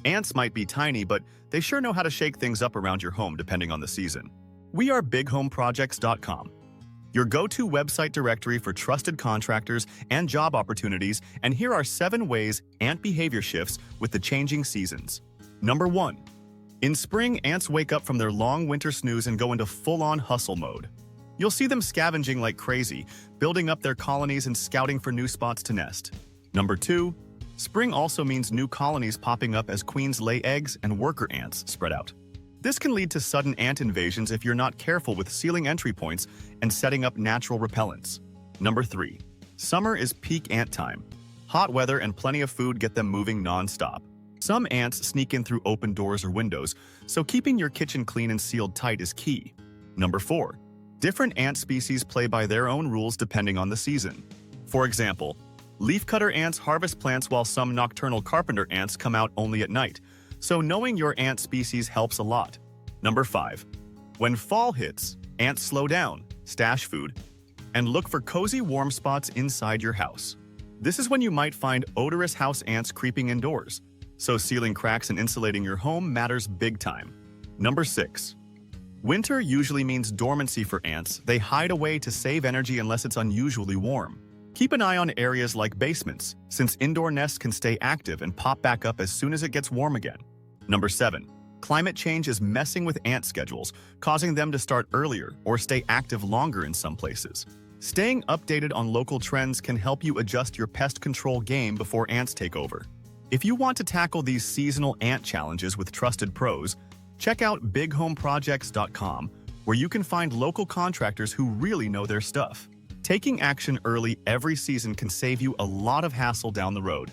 Ants might be tiny, but they sure know how to shake things up around your home depending on the season. We are bighomeprojects.com, your go-to website directory for trusted contractors and job opportunities, and here are 7 ways ant behavior shifts with the changing seasons. Number 1. In spring, ants wake up from their long winter snooze and go into full-on hustle mode. You'll see them scavenging like crazy, building up their colonies and scouting for new spots to nest. Number 2. Spring also means new colonies popping up as queens lay eggs and worker ants spread out. This can lead to sudden ant invasions if you're not careful with sealing entry points and setting up natural repellents. Number 3. Summer is peak ant time. Hot weather and plenty of food get them moving non-stop. Some ants sneak in through open doors or windows, so keeping your kitchen clean and sealed tight is key. Number 4. Different ant species play by their own rules depending on the season. For example, leafcutter ants harvest plants while some nocturnal carpenter ants come out only at night, so knowing your ant species helps a lot. Number 5. When fall hits, ants slow down, stash food, and look for cozy warm spots inside your house. This is when you might find odorous house ants creeping indoors, so sealing cracks and insulating your home matters big time. Number 6. Winter usually means dormancy for ants. They hide away to save energy unless it's unusually warm. Keep an eye on areas like basements, since indoor nests can stay active and pop back up as soon as it gets warm again. Number 7. Climate change is messing with ant schedules, causing them to start earlier or stay active longer in some places. Staying updated on local trends can help you adjust your pest control game before ants take over. If you want to tackle these seasonal ant challenges with trusted pros, check out bighomeprojects.com, where you can find local contractors who really know their stuff. Taking action early every season can save you a lot of hassle down the road.